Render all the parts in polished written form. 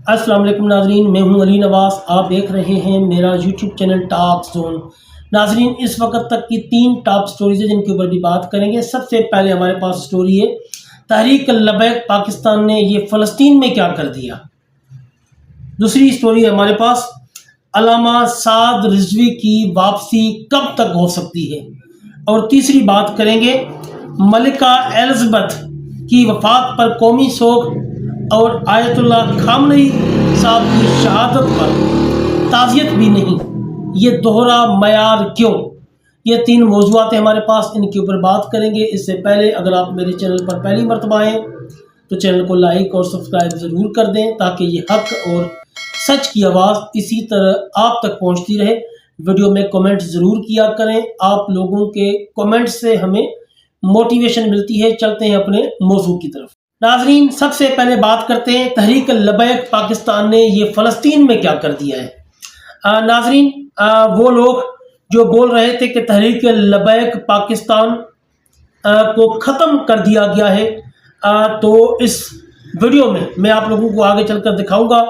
अस्सलाम वालेकुम नाजरीन, मैं हूं अली नवाज। आप देख रहे हैं मेरा यूट्यूब चैनल टॉप जोन। नाजरीन, इस वक्त तक की 3 टॉप स्टोरीज है जिनके ऊपर भी बात करेंगे। सबसे पहले हमारे पास स्टोरी है तहरीक लबैक पाकिस्तान ने ये फ़लस्तीन में क्या कर दिया। दूसरी स्टोरी है हमारे पास अल्लामा साद रिजवी की वापसी कब तक हो सकती है। और तीसरी बात करेंगे मलिका एलिज़ाबेथ की वफात पर कौमी सोग और आयतुल्लाह खामनेई साहब की शहादत पर ताज़ियत भी नहीं, ये दोहरा मयार क्यों। ये 3 मौज़ूआत हैं हमारे पास, इनके ऊपर बात करेंगे। इससे पहले अगर आप मेरे चैनल पर पहली मरतबा आएँ तो चैनल को लाइक और सब्सक्राइब ज़रूर कर दें ताकि ये हक और सच की आवाज़ इसी तरह आप तक पहुँचती रहे। वीडियो में कमेंट ज़रूर किया करें, आप लोगों के कमेंट से हमें मोटिवेशन मिलती है। चलते हैं अपने मौजू की तरफ। नाजरीन, सबसे पहले बात करते हैं तहरीक लबैक पाकिस्तान ने ये फ़लस्तीन में क्या कर दिया है। नाजरीन, वो लोग जो बोल रहे थे कि तहरीक लबैक पाकिस्तान को ख़त्म कर दिया गया है, तो इस वीडियो में मैं आप लोगों को आगे चलकर दिखाऊंगा।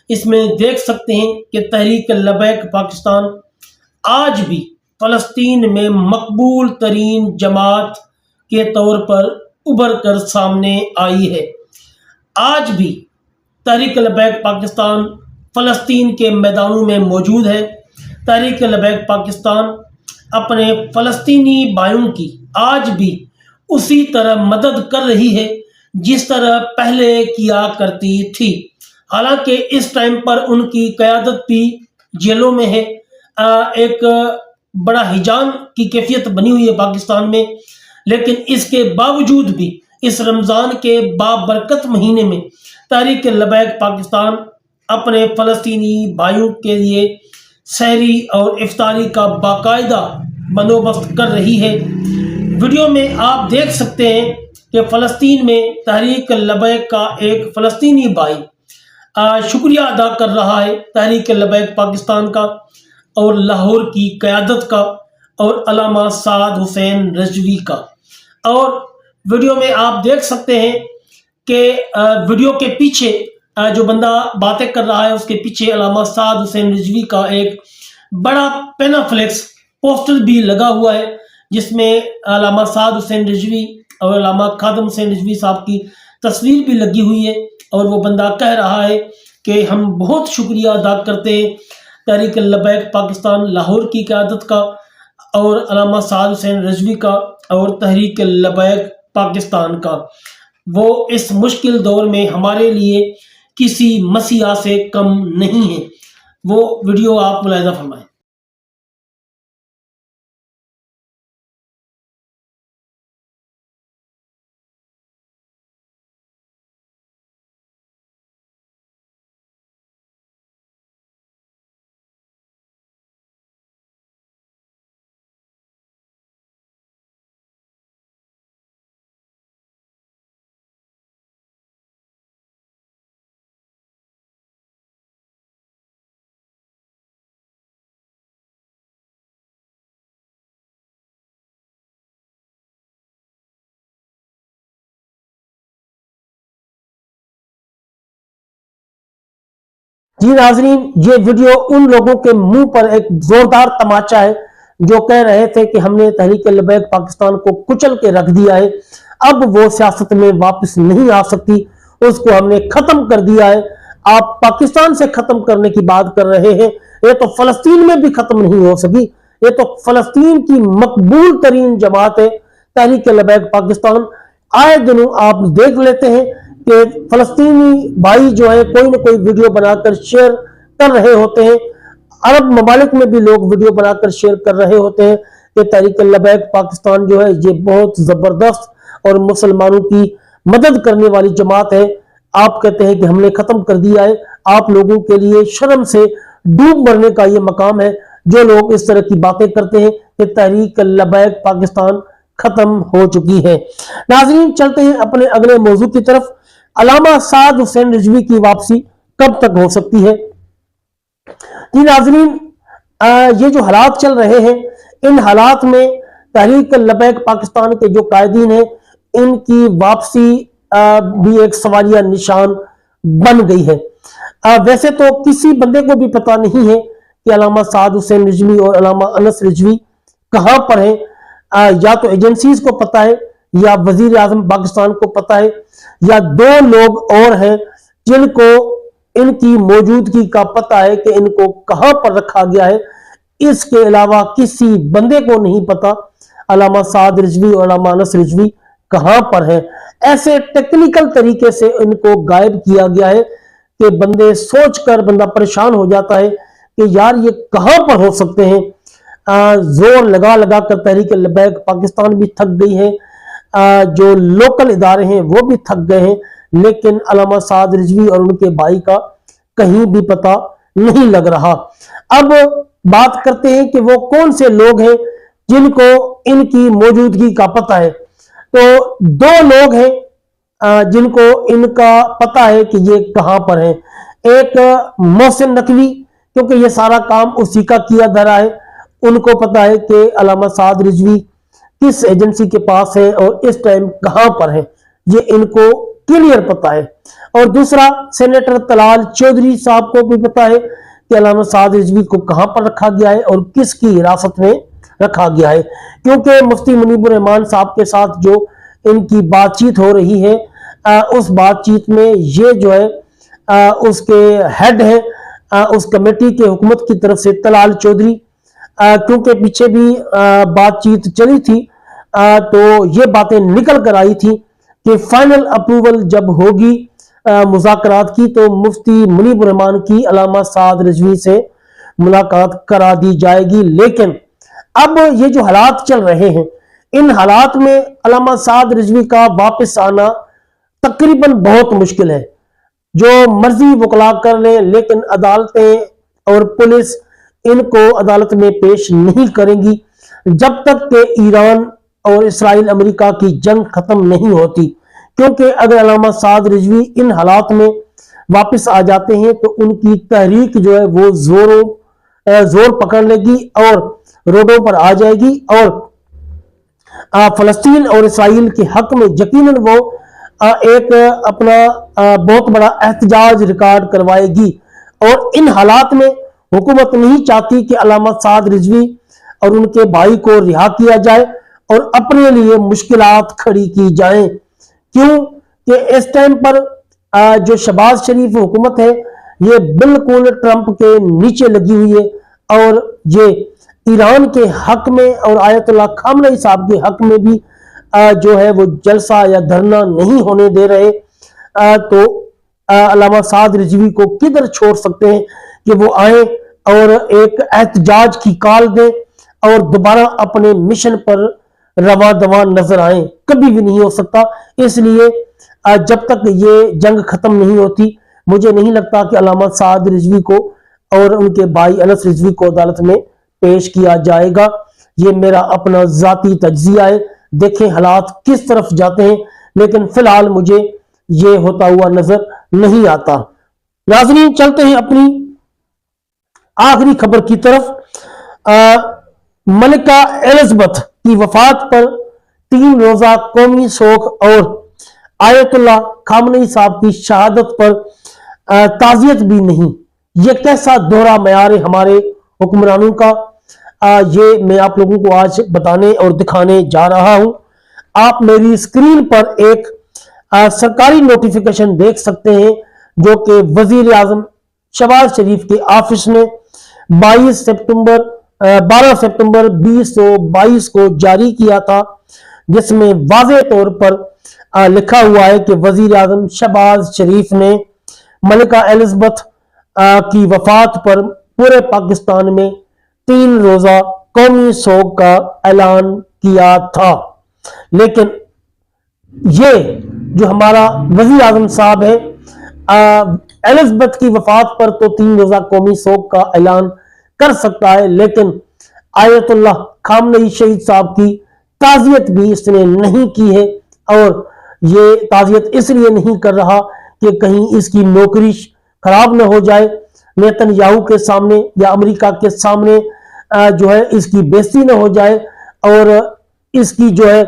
इसमें देख सकते हैं कि तहरीक लबैक पाकिस्तान आज भी फ़लस्तीन में मकबूल तरीन जमात के तौर पर उभर कर सामने आई है। आज भी तहरीक लबैक पाकिस्तान फ़लस्तीन के मैदानों में मौजूद है। तहरीक लबैक पाकिस्तान अपने फ़लस्तीनी भाइयों की आज भी उसी तरह मदद कर रही है जिस तरह पहले किया करती थी। हालांकि इस टाइम पर उनकी क़यादत भी जेलों में है। एक बड़ा हिजान की कैफियत बनी हुई है पाकिस्तान में, लेकिन इसके बावजूद भी इस रमज़ान के बाबरकत महीने में तहरीक लबैक पाकिस्तान अपने फ़लस्तीनी भाइयों के लिए सहरी और इफ्तारी का बाकायदा बंदोबस्त कर रही है। वीडियो में आप देख सकते हैं कि फ़लस्तीन में तहरीक लबैक का एक फ़लस्तीनी भाई शुक्रिया अदा कर रहा है तहरीक लबैक पाकिस्तान का और लाहौर की क़यादत का और अल्लामा साद हुसैन रिजवी का। और वीडियो में आप देख सकते हैं कि वीडियो के पीछे जो बंदा बातें कर रहा है उसके पीछे अल्लामा साद हुसैन रिजवी का एक बड़ा पेनाफ्लेक्स पोस्टर भी लगा हुआ है जिसमें अल्लामा साद हुसैन रिजवी और अल्लामा खादम हुसैन रिजवी साहब की तस्वीर भी लगी हुई है। और वो बंदा कह रहा है कि हम बहुत शुक्रिया अदा करते हैं तहरीक लबैक पाकिस्तान लाहौर की क़यादत का और अल्लामा साद हुसैन रिजवी का और तहरीक लबैक पाकिस्तान का। वो इस मुश्किल दौर में हमारे लिए किसी मसीहा से कम नहीं है। वो वीडियो आप मुलाहिज़ा फरमाएं। जी नाजरीन, ये वीडियो उन लोगों के मुंह पर एक जोरदार तमाचा है जो कह रहे थे कि हमने तहरीक लबैक पाकिस्तान को कुचल के रख दिया है, अब वो सियासत में वापस नहीं आ सकती, उसको हमने खत्म कर दिया है। आप पाकिस्तान से खत्म करने की बात कर रहे हैं, ये तो फलस्तीन में भी खत्म नहीं हो सकी। ये तो फलस्तीन की मकबूल तरीन जमात है तहरीक लबैक पाकिस्तान। आए दिनों आप देख लेते हैं कि फलस्तीनी भाई जो है कोई ना कोई वीडियो बनाकर शेयर कर रहे होते हैं। अरब ममालिक में भी लोग वीडियो बनाकर शेयर कर रहे होते हैं कि तहरीक लबैक पाकिस्तान जो है ये बहुत ज़बरदस्त और मुसलमानों की मदद करने वाली जमात है। आप कहते हैं कि हमने ख़त्म कर दिया है। आप लोगों के लिए शर्म से डूब मरने का ये मकाम है जो लोग इस तरह की बातें करते हैं कि तहरीक लबैक पाकिस्तान खत्म हो चुकी है। नाज़रीन, चलते हैं अपने अगले मौजू की तरफ। अल्लामा साद हुसैन रिजवी की वापसी कब तक हो सकती है। जी नाज़रीन, ये जो हालात चल रहे हैं, इन हालात में तहरीक लबैक पाकिस्तान के जो कायदीन हैं इनकी वापसी भी एक सवालिया निशान बन गई है। वैसे तो किसी बंदे को भी पता नहीं है कि अल्लामा साद हुसैन रिजवी और अल्लामा अनस रिजवी कहां पर हैं। या तो एजेंसीज को पता है या वजीर आजम पाकिस्तान को पता है, या दो लोग और हैं जिनको इनकी मौजूदगी का पता है कि इनको कहां पर रखा गया है। इसके अलावा किसी बंदे को नहीं पता अल्लामा साद रिजवी और अल्लामा अनस रिजवी कहां पर है। ऐसे टेक्निकल तरीके से इनको गायब किया गया है कि बंदे सोचकर बंदा परेशान हो जाता है कि यार ये कहां पर हो सकते हैं। जोर लगा लगा कर तहरीक लबैक पाकिस्तान भी थक गई है, जो लोकल इदारे हैं वो भी थक गए हैं, लेकिन अल्लामा साद रिजवी और उनके भाई का कहीं भी पता नहीं लग रहा। अब बात करते हैं कि वो कौन से लोग हैं जिनको इनकी मौजूदगी का पता है। तो दो लोग हैं जिनको इनका पता है कि ये कहां पर हैं। एक मोहसिन नकवी, क्योंकि ये सारा काम उसी का किया धरा है, उनको पता है कि अल्लामा साद रिजवी किस एजेंसी के पास है और इस टाइम कहां पर है, ये इनको क्लियर पता है। और दूसरा सेनेटर तलाल चौधरी साहब को भी पता है कि अल्लामा साद रिजवी को कहां पर रखा गया है और किसकी हिरासत में रखा गया है, क्योंकि मुफ्ती मुनीबुर रहमान साहब के साथ जो इनकी बातचीत हो रही है, उस बातचीत में ये जो है उसके हेड है उस कमेटी के हुकूमत की तरफ से तलाल चौधरी, क्योंकि पीछे भी बातचीत चली थी, तो ये बातें निकल कर आई थी कि फाइनल अप्रूवल जब होगी मुज़ाकरात की तो मुफ्ती मुनीबुर रहमान की अल्लामा साद रिजवी से मुलाकात करा दी जाएगी। लेकिन अब ये जो हालात चल रहे हैं, इन हालात में अल्लामा साद रिजवी का वापस आना तकरीबन बहुत मुश्किल है। जो मर्जी वकला कर लें, लेकिन अदालतें और पुलिस इनको अदालत में पेश नहीं करेंगी जब तक कि ईरान और इसराइल अमेरिका की जंग खत्म नहीं होती। क्योंकि अगर अल्लामा साद रिजवी इन हालात में वापस आ जाते हैं तो उनकी तहरीक जो है वो जोर पकड़ लेगी और रोडों पर आ जाएगी और फलस्तीन और इसराइल के हक में यकीनन वो एक अपना बहुत बड़ा एहतजाज रिकॉर्ड करवाएगी। और इन हालात में हुकूमत नहीं चाहती कि अल्लामा साद रिजवी और उनके भाई को रिहा किया जाए और अपने लिए मुश्किलात खड़ी की जाएं। क्यों कि इस टाइम पर जो शहबाज शरीफ हुकूमत है ये बिल्कुल ट्रंप के नीचे लगी हुई है और ये ईरान के हक में और आयतुल्लाह खामनेई साहब के हक में भी जो है वो जलसा या धरना नहीं होने दे रहे। तो अल्लामा साद रिजवी को किधर छोड़ सकते हैं कि वो आए और एक एहतजाज की कॉल दें और दोबारा अपने मिशन पर रवा दवा नजर आए? कभी भी नहीं हो सकता। इसलिए जब तक ये जंग खत्म नहीं होती मुझे नहीं लगता कि अल्लामा साद रिजवी को और उनके भाई अनस रिजवी को अदालत में पेश किया जाएगा। ये मेरा अपना जाती तज्जिया है, देखें हालात किस तरफ जाते हैं, लेकिन फिलहाल मुझे ये होता हुआ नजर नहीं आता। नाज़रीन, चलते हैं अपनी आखिरी खबर की तरफ। मलिका एलिज़ाबेथ की वफात पर 3 रोजा कौमी शोक और आयतुल्लाह खामनेई साहब की शहादत पर ताज़ियत भी नहीं। ये कैसा दोहरा मयार है हमारे हुक्मरानों का, ये मैं आप लोगों को आज बताने और दिखाने जा रहा हूं। आप मेरी स्क्रीन पर एक सरकारी नोटिफिकेशन देख सकते हैं जो कि वजीर आजम शहबाज शरीफ के ऑफिस ने 12 सितंबर 2022 को जारी किया था, जिसमें वाज़ेह तौर पर लिखा हुआ है कि वजीर आजम शहबाज शरीफ ने मलिका एलिज़ाबेथ की वफात पर पूरे पाकिस्तान में 3 रोजा कौमी शोक का ऐलान किया था। लेकिन ये जो हमारा वजीर आजम साहब है, एलिज़ाबेथ की वफात पर तो 3 रोजा कौमी शोक का ऐलान कर सकता है, लेकिन आयतुल्लाह खामनेई शहीद साहब की ताज़ियत भी इसने नहीं की है। और ये ताज़ियत इसलिए नहीं कर रहा कि कहीं इसकी नौकरी खराब न हो जाए, नेतन्याहू के सामने या अमेरिका के सामने जो है इसकी बेइज्जती न हो जाए और इसकी जो है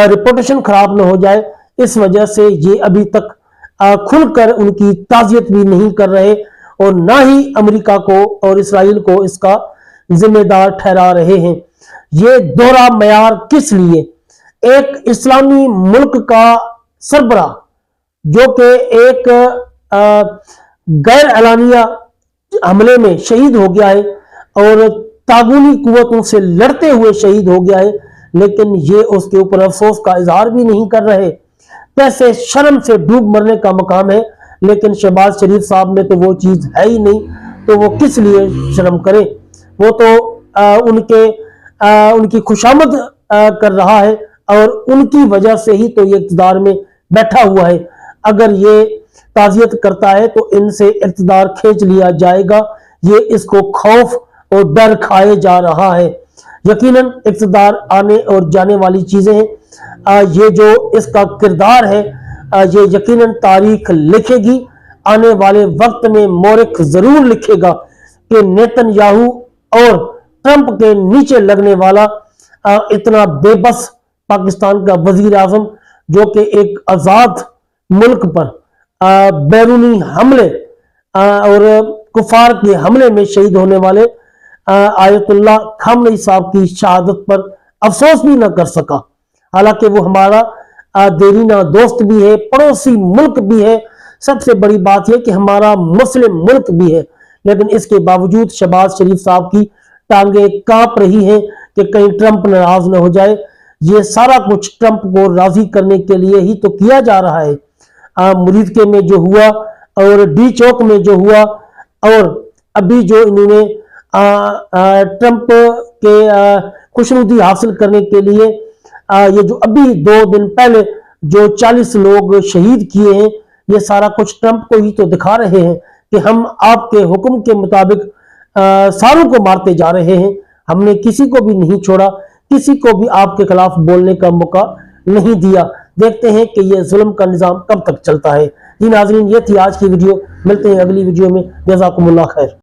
रिपोर्टेशन खराब न हो जाए। इस वजह से ये अभी तक खुलकर उनकी ताज़ियत भी नहीं कर रहे। اور نہ ہی امریکہ کو اور اسرائیل کو اس کا ذمہ دار ٹھہرا رہے ہیں۔ یہ دوہرا معیار کس لیے؟ ایک اسلامی ملک کا سربراہ جو کہ ایک غیر اعلانیہ حملے میں شہید ہو گیا ہے اور تاغوتی قوتوں سے لڑتے ہوئے شہید ہو گیا ہے، لیکن یہ اس کے اوپر افسوس کا اظہار بھی نہیں کر رہے۔ کیسے شرم سے ڈوب مرنے کا مقام ہے، لیکن شہباز شریف صاحب میں تو وہ چیز ہے ہی نہیں، تو وہ کس لیے شرم کرے؟ وہ تو ان کی خوشامد کر رہا ہے اور ان کی وجہ سے ہی تو یہ اقتدار میں بیٹھا ہوا ہے۔ اگر یہ تعزیت کرتا ہے تو ان سے اقتدار کھینچ لیا جائے گا، یہ اس کو خوف اور ڈر کھائے جا رہا ہے۔ یقیناً اقتدار آنے اور جانے والی چیزیں ہیں، یہ جو اس کا کردار ہے یہ یقیناً تاریخ لکھے گی، آنے والے وقت میں مورخ ضرور لکھے گا کہ نیتن یاہو اور ٹرمپ کے نیچے لگنے والا اتنا بے بس پاکستان کا وزیر اعظم، جو کہ ایک آزاد ملک پر بیرونی حملے اور کفار کے حملے میں شہید ہونے والے آیت اللہ خامنئی صاحب کی شہادت پر افسوس بھی نہ کر سکا، حالانکہ وہ ہمارا دیرینہ دوست بھی ہے، پڑوسی ملک بھی ہے، سب سے بڑی بات یہ کہ ہمارا مسلم ملک بھی ہے، لیکن اس کے باوجود شہباز شریف صاحب کی ٹانگیں کانپ رہی ہیں کہ کہیں ٹرمپ ناراض نہ ہو جائے۔ یہ سارا کچھ ٹرمپ کو راضی کرنے کے لیے ہی تو کیا جا رہا ہے۔ مریدکے میں جو ہوا اور ڈی چوک میں جو ہوا، اور ابھی جو انہوں نے ٹرمپ کے خوشنودی حاصل کرنے کے لیے یہ جو ابھی 2 دن پہلے جو 40 لوگ شہید کیے ہیں، یہ سارا کچھ ٹرمپ کو ہی تو دکھا رہے ہیں کہ ہم آپ کے حکم کے مطابق ساروں کو مارتے جا رہے ہیں، ہم نے کسی کو بھی نہیں چھوڑا، کسی کو بھی آپ کے خلاف بولنے کا موقع نہیں دیا۔ دیکھتے ہیں کہ یہ ظلم کا نظام کب تک چلتا ہے۔ جی ناظرین، یہ تھی آج کی ویڈیو، ملتے ہیں اگلی ویڈیو میں، جزاکم اللہ خیر۔